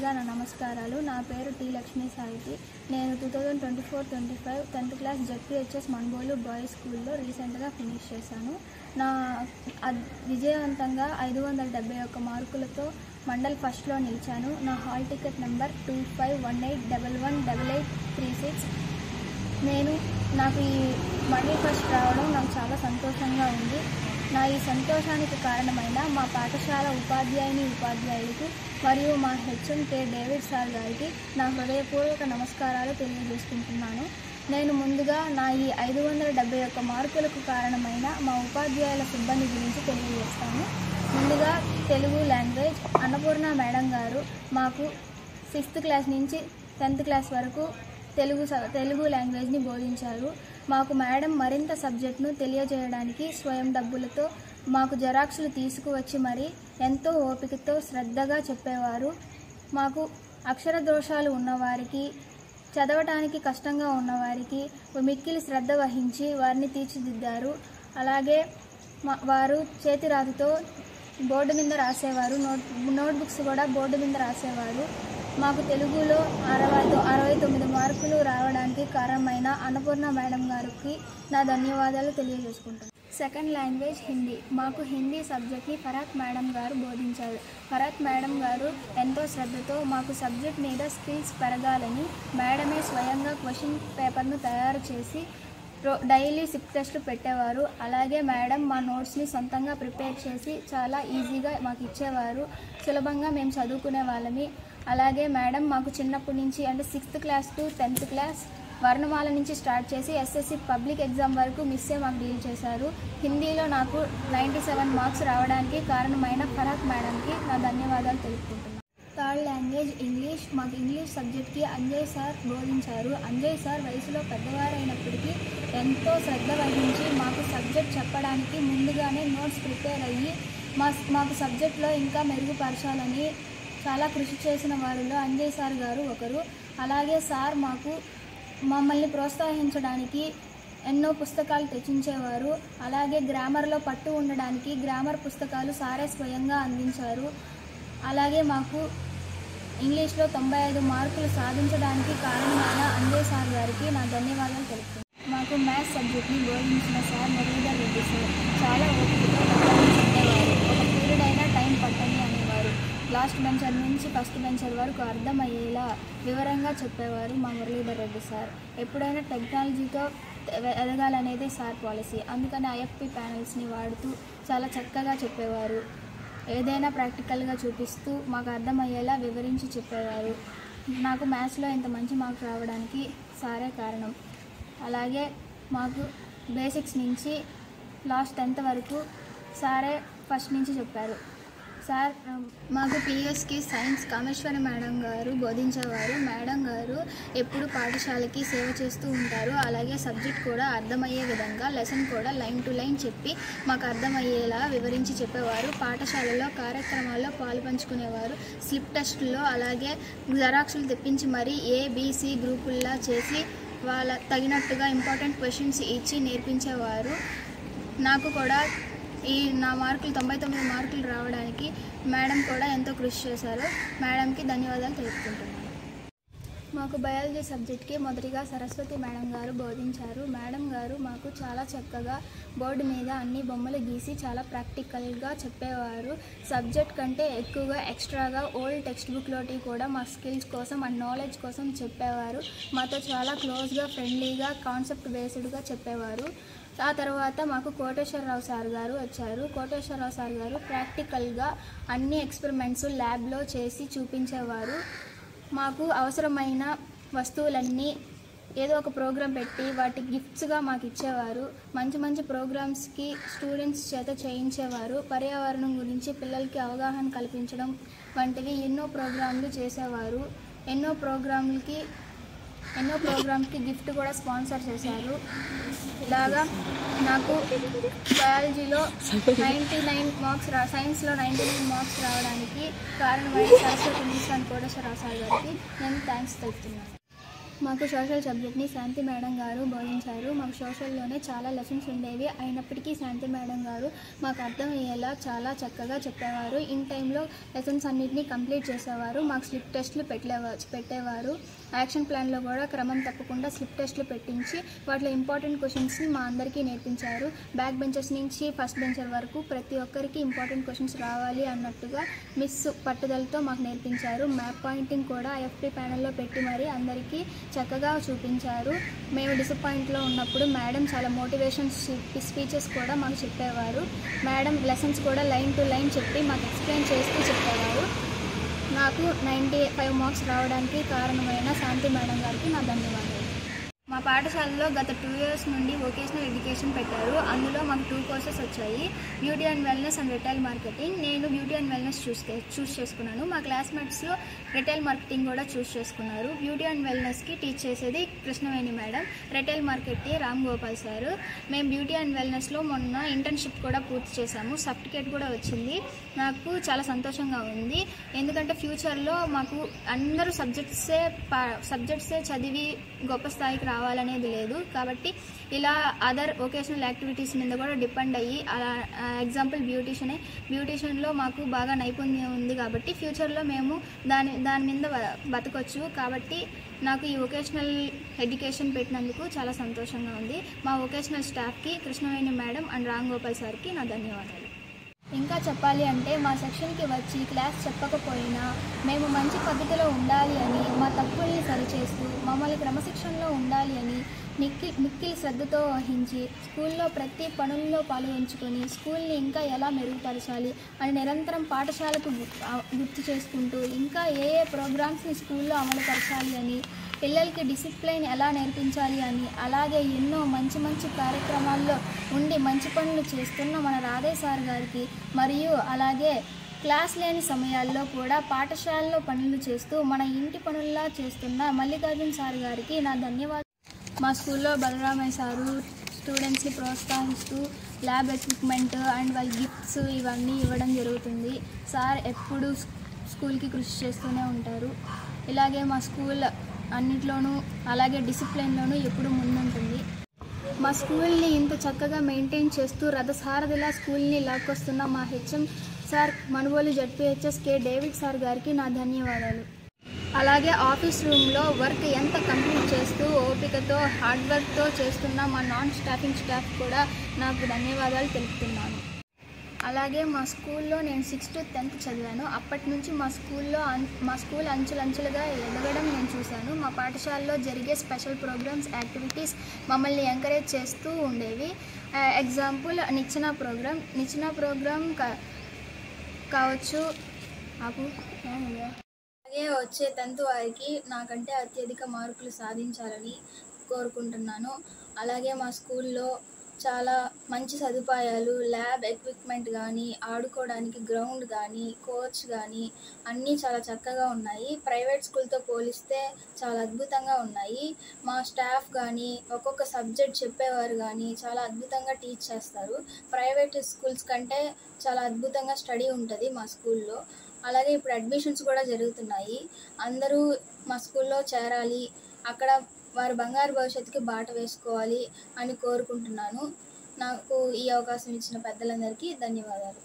ముందుగా నా నమస్కారాలు. నా పేరు టి లక్ష్మీ సాయితి. నేను 2024-25 10th క్లాస్ జెడ్పీహెచ్ఎస్ మన్బోలు బాయ్స్ స్కూల్లో రీసెంట్గా ఫినిష్ చేశాను. నా విజయవంతంగా 571 మార్కులతో మండల్ ఫస్ట్లో నిలిచాను. నా హాల్ టికెట్ నెంబర్ 2518118836. నాకు ఈ మండల్ ఫస్ట్ రావడం నాకు చాలా సంతోషంగా ఉంది. నా ఈ సంతోషానికి కారణమైన మా పాఠశాల ఉపాధ్యాయులకు మరియు మా హెచ్ఎం కే డేవిడ్ సార్ గారికి నా హృదయపూర్వక నమస్కారాలు తెలియజేసుకుంటున్నాను. నేను ముందుగా నా ఈ 571 మార్కులకు కారణమైన మా ఉపాధ్యాయుల సిబ్బంది గురించి తెలియజేస్తాను. ముందుగా తెలుగు లాంగ్వేజ్ అన్నపూర్ణ మేడం గారు మాకు 6th క్లాస్ నుంచి 10th క్లాస్ వరకు తెలుగు లాంగ్వేజ్ని బోధించారు. మాకు మేడం మరింత సబ్జెక్ట్ను తెలియజేయడానికి స్వయం డబ్బులతో మాకు జెరాక్స్లు తీసుకువచ్చి మరీ ఎంతో ఓపికతో శ్రద్ధగా చెప్పేవారు. మాకు అక్షర దోషాలు ఉన్నవారికి, చదవటానికి కష్టంగా ఉన్నవారికి మిక్కిలి శ్రద్ధ వహించి వారిని తీర్చిదిద్దారు. అలాగే వారు చేతిరాతతో బోర్డు మీద రాసేవారు. నోట్బుక్స్ కూడా బోర్డు మీద రాసేవారు. మాకు తెలుగులో 69 మార్కులు రావడానికి కారణమైన అన్నపూర్ణ మేడం గారికి నా ధన్యవాదాలు తెలియజేసుకుంటాను. Second language Hindi. మాకు హిందీ సబ్జెక్ట్ని ఫరాక్ మేడం గారు బోధించారు. ఫరాక్ మేడం గారు ఎంతో శ్రద్ధతో మాకు సబ్జెక్ట్ మీద స్కిల్స్ పెరగాలని మేడమే స్వయంగా క్వశ్చన్ పేపర్ను తయారు చేసి డైలీ 6 టెస్టులు పెట్టేవారు. అలాగే మేడం మా నోట్స్ని సొంతంగా ప్రిపేర్ చేసి చాలా ఈజీగా మాకు ఇచ్చేవారు. సులభంగా మేము చదువుకునే వాళ్ళమి. అలాగే మేడం మాకు చిన్నప్పటి నుంచి అంటే 6th class to 10th class వర్ణమాల నుంచి స్టార్ట్ చేసి ఎస్ఎస్సి పబ్లిక్ ఎగ్జామ్ వరకు మిస్సే మాకు డీల్ చేశారు. హిందీలో నాకు 97 మార్క్స్ రావడానికి కారణమైన ఫరాక్ మేడంకి నా ధన్యవాదాలు తెలుపుకుంటున్నాను. Third language English. మాకు ఇంగ్లీష్ సబ్జెక్ట్కి అంజయ్ సార్ బోధించారు. అంజయ్ సార్ వయసులో పెద్దవారైనప్పటికీ ఎంతో శ్రద్ధ వహించి మాకు సబ్జెక్ట్ చెప్పడానికి ముందుగానే నోట్స్ ప్రిపేర్ అయ్యి మాకు సబ్జెక్ట్లో ఇంకా మెరుగుపరచాలని చాలా కృషి చేసిన వారిలో అంజయ్ సార్ గారు ఒకరు. అలాగే సార్ మమ్మల్ని ప్రోత్సహించడానికి ఎన్నో పుస్తకాలు తెచ్చించేవారు. అలాగే గ్రామర్లో పట్టు ఉండడానికి గ్రామర్ పుస్తకాలు సారే స్వయంగా అందించారు. అలాగే మాకు ఇంగ్లీష్లో 95 మార్కులు సాధించడానికి కారణమైన అంజయ్ సార్ గారికి నా ధన్యవాదాలు తెలుపుతున్నాను. మాకు మ్యాథ్స్ సబ్జెక్ట్ని బోధించిన సార్ మురళీధర్ రెడ్డి సార్ చాలా ఓపికతో చెప్పేవారు. ఒక పీరియడ్ అయినా టైం పట్టని అనేవారు. లాస్ట్ బెంచర్ నుంచి ఫస్ట్ బెంచర్ వరకు అర్థమయ్యేలా వివరంగా చెప్పేవారు మా మురళీధర్ రెడ్డి సార్. ఎప్పుడైనా టెక్నాలజీతో ఎదగాలనేదే సార్ పాలసీ. అందుకని ఐఎఫ్పి ప్యానల్స్ని వాడుతూ చాలా చక్కగా చెప్పేవారు. ఏదైనా ప్రాక్టికల్గా చూపిస్తూ మాకు అర్థమయ్యేలా వివరించి చెప్పేవారు. నాకు మ్యాథ్స్లో ఇంత మంచి మార్క్స్ రావడానికి సారే కారణం. అలాగే మాకు బేసిక్స్ నుంచి లాస్ట్ 10th వరకు సారే ఫస్ట్ నుంచి చెప్పారు. సార్ మాకు పిఎస్కి సైన్స్ కామేశ్వరి మేడం గారు బోధించేవారు. మేడం గారు ఎప్పుడు పాఠశాలకి సేవ చేస్తూ ఉంటారు. అలాగే సబ్జెక్ట్ కూడా అర్థమయ్యే విధంగా లెసన్ కూడా లైన్ టు లైన్ చెప్పి మాకు అర్థమయ్యేలా వివరించి చెప్పేవారు. పాఠశాలలో కార్యక్రమాల్లో పాలుపంచుకునేవారు. స్లిప్ టెస్టుల్లో అలాగే జెరాక్స్లు తెప్పించి మరీ ఏబిసి గ్రూపుల్లా చేసి వాళ్ళ తగినట్టుగా ఇంపార్టెంట్ క్వశ్చన్స్ ఇచ్చి నేర్పించేవారు. నాకు కూడా నా మార్కులు 99 మార్కులు రావడానికి మేడం కూడా ఎంతో కృషి చేశారు. మేడంకి ధన్యవాదాలు తెలుపుకుంటున్నాను. మాకు బయాలజీ సబ్జెక్ట్కి మొదటిగా సరస్వతి మేడం గారు బోధించారు. మేడం గారు మాకు చాలా చక్కగా బోర్డు మీద అన్ని బొమ్మలు గీసి చాలా ప్రాక్టికల్గా చెప్పేవారు. సబ్జెక్ట్ కంటే ఎక్కువగా ఎక్స్ట్రాగా ఓల్డ్ టెక్స్ట్ బుక్లోటి కూడా మా స్కిల్స్ కోసం అండ్ నాలెడ్జ్ కోసం చెప్పేవారు. మాతో చాలా క్లోజ్గా ఫ్రెండ్లీగా కాన్సెప్ట్ బేస్డ్గా చెప్పేవారు. ఆ తర్వాత మాకు కోటేశ్వరరావు సార్ గారు వచ్చారు. కోటేశ్వరరావు సార్ గారు ప్రాక్టికల్గా అన్ని ఎక్స్పెరిమెంట్స్ ల్యాబ్లో చేసి చూపించేవారు. మాకు అవసరమైన వస్తువులన్నీ ఏదో ఒక ప్రోగ్రాం పెట్టి వాటి గిఫ్ట్స్గా మాకు ఇచ్చేవారు. మంచి మంచి ప్రోగ్రామ్స్కి స్టూడెంట్స్ చేత చేయించేవారు. పర్యావరణం గురించి పిల్లలకి అవగాహన కల్పించడం వంటివి ఎన్నో ప్రోగ్రాంలు చేసేవారు. ఎన్నో ప్రోగ్రామ్కి గిఫ్ట్ కూడా స్పాన్సర్ చేశారు. ఇలాగా నాకు బయాలజీలో 99 మార్క్స్ సైన్స్లో 99 మార్క్స్ రావడానికి కారణమైన Saraswati miss and Koteswararao sir గారికి నేను థ్యాంక్స్ తెలుపుతున్నాను. మాకు సోషల్ సబ్జెక్ట్ని శాంతి మేడం గారు బోధించారు. మాకు సోషల్లోనే చాలా లెసన్స్ ఉండేవి. అయినప్పటికీ శాంతి మేడం గారు మాకు అర్థమయ్యేలా చాలా చక్కగా చెప్పేవారు. ఇన్ టైంలో లెసన్స్ అన్నింటినీ కంప్లీట్ చేసేవారు. మాకు స్లిప్ టెస్టులు పెట్టేవారు. యాక్షన్ ప్లాన్లో కూడా క్రమం తప్పకుండా స్లిప్ టెస్టులు పెట్టించి వాటిలో ఇంపార్టెంట్ క్వశ్చన్స్ని మా అందరికీ నేర్పించారు. బ్యాక్ బెంచర్స్ నుంచి ఫస్ట్ బెంచర్ వరకు ప్రతి ఒక్కరికి ఇంపార్టెంట్ క్వశ్చన్స్ రావాలి అన్నట్టుగా మిస్ పట్టుదలతో మాకు నేర్పించారు. మ్యాప్ పాయింటింగ్ కూడా ఎఫ్పీ ప్యానెల్లో పెట్టి మరీ అందరికీ చక్కగా చూపించారు. మేము డిసప్పాయింట్లో ఉన్నప్పుడు మేడం చాలా మోటివేషన్ స్పీచెస్ కూడా మాకు చెప్పేవారు. మేడం లెసన్స్ కూడా లైన్ టు లైన్ చెప్పి మాకు ఎక్స్ప్లెయిన్ చేస్తూ చెప్పేవారు. నాకు 95 మార్క్స్ రావడానికి కారణమైన శాంతి మేడం గారికి నా ధన్యవాదాలు. మా పాఠశాలలో గత 2 years నుండి వొకేషనల్ ఎడ్యుకేషన్ పెట్టారు. అందులో మాకు 2 కోర్సెస్ వచ్చాయి, beauty and wellness and retail marketing. నేను బ్యూటీ అండ్ వెల్నెస్ చూస్ చేసుకున్నాను. మా క్లాస్మేట్స్లో రిటైల్ మార్కెటింగ్ కూడా చూస్ చేసుకున్నారు. బ్యూటీ అండ్ వెల్నెస్కి టీచ్ చేసేది కృష్ణవేణి మేడం, రిటైల్ మార్కెట్కి రామ్ గోపాల్ సారు. మేము బ్యూటీ అండ్ వెల్నెస్లో మొన్న ఇంటర్న్షిప్ కూడా పూర్తి చేశాము. సర్టిఫికేట్ కూడా వచ్చింది. నాకు చాలా సంతోషంగా ఉంది. ఎందుకంటే ఫ్యూచర్లో మాకు అందరూ సబ్జెక్ట్సే చదివి గొప్ప స్థాయికి రావాలనేది లేదు. కాబట్టి ఇలా అదర్ వొకేషనల్ యాక్టివిటీస్ మీద కూడా డిపెండ్ అయ్యి, ఎగ్జాంపుల్ బ్యూటీషియన్లో మాకు బాగా నైపుణ్యం ఉంది కాబట్టి ఫ్యూచర్లో మేము దాని మీద బతకొచ్చు. కాబట్టి నాకు ఈ వొకేషనల్ ఎడ్యుకేషన్ పెట్టినందుకు చాలా సంతోషంగా ఉంది. మా వొకేషనల్ స్టాఫ్కి కృష్ణవేణి మేడం అండ్ రామ్ గోపాల్ సార్కి నా ధన్యవాదాలు. ఇంకా చెప్పాలి అంటే మా సెక్షన్కి వచ్చి క్లాస్ చెప్పకపోయినా మేము మంచి పద్ధతిలో ఉండాలి అని, మా తప్పుల్ని సరిచేస్తూ మమ్మల్ని క్రమశిక్షణలో ఉండాలి అని మిక్కిలి శ్రద్ధతో వహించి స్కూల్లో ప్రతి పనుల్లో పాల్గొంచుకొని స్కూల్ని ఇంకా ఎలా మెరుగుపరచాలి అని నిరంతరం పాఠశాలకు గుర్తు చేసుకుంటూ ఇంకా ఏ ప్రోగ్రామ్స్ని స్కూల్లో అమలుపరచాలి అని, పిల్లలకి డిసిప్లైన్ ఎలా నేర్పించాలి అని, అలాగే ఎన్నో మంచి కార్యక్రమాల్లో ఉండి మంచి పనులు చేస్తున్న మన రాధే సార్ గారికి, మరియు అలాగే క్లాస్ లేని సమయాల్లో కూడా పాఠశాలలో పనులు చేస్తూ మన ఇంటి పనుల్లా చేస్తున్న మల్లికార్జున్ సార్ గారికి నా ధన్యవాదాలు. మా స్కూల్లో బలరామయ్య సారు స్టూడెంట్స్ని ప్రోత్సహిస్తూ ల్యాబ్ ఎక్విప్మెంట్ అండ్ వాళ్ళ గిఫ్ట్స్ ఇవన్నీ ఇవ్వడం జరుగుతుంది. సార్ ఎప్పుడూ స్కూల్కి కృషి చేస్తూనే ఉంటారు. ఇలాగే మా స్కూల్ అన్నిట్లోనూ అలాగే డిసిప్లిన్లోనూ ఎప్పుడూ ముందుంటుంది. మా స్కూల్ని ఇంత చక్కగా మెయింటైన్ చేస్తూ రథసారథిలా స్కూల్ని లాక్కొస్తున్న మా HM sir Manubolu ZPHS K David sir గారికి నా ధన్యవాదాలు. అలాగే ఆఫీస్ రూమ్లో వర్క్ ఎంత కంప్లీట్ చేస్తూ ఓపికతో హార్డ్ వర్క్తో చేస్తున్న మా నాన్ స్టాఫింగ్ స్టాఫ్ కూడా నాకు ధన్యవాదాలు తెలుపుతున్నాను. అలాగే మా స్కూల్లో నేను 6th to 10th చదివాను. అప్పటి నుంచి మా స్కూల్ అంచులంచులుగా ఎదగడం నేను చూశాను. మా పాఠశాలలో జరిగే స్పెషల్ ప్రోగ్రామ్స్, యాక్టివిటీస్ మమ్మల్ని ఎంకరేజ్ చేస్తూ ఉండేవి. ఎగ్జాంపుల్ నిచ్చెన ప్రోగ్రామ్ కావచ్చు. అలాగే వచ్చే 10th వారికి నాకంటే అత్యధిక మార్కులు సాధించాలని కోరుకుంటున్నాను. అలాగే మా స్కూల్లో చాలా మంచి సదుపాయాలు, ల్యాబ్ ఎక్విప్మెంట్ కానీ, ఆడుకోవడానికి గ్రౌండ్ కానీ, కోచ్ కానీ అన్నీ చాలా చక్కగా ఉన్నాయి. ప్రైవేట్ స్కూల్తో పోలిస్తే చాలా అద్భుతంగా ఉన్నాయి. మా స్టాఫ్ కానీ, ఒక్కొక్క సబ్జెక్ట్ చెప్పేవారు కానీ చాలా అద్భుతంగా టీచ్ చేస్తారు. ప్రైవేట్ స్కూల్స్ కంటే చాలా అద్భుతంగా స్టడీ ఉంటుంది మా స్కూల్లో. అలాగే ఇప్పుడు అడ్మిషన్స్ కూడా జరుగుతున్నాయి. అందరూ మా స్కూల్లో చేరాలి, అక్కడ వారి బంగారు భవిష్యత్తుకి బాట వేసుకోవాలి అని కోరుకుంటున్నాను. నాకు ఈ అవకాశం ఇచ్చిన పెద్దలందరికీ ధన్యవాదాలు.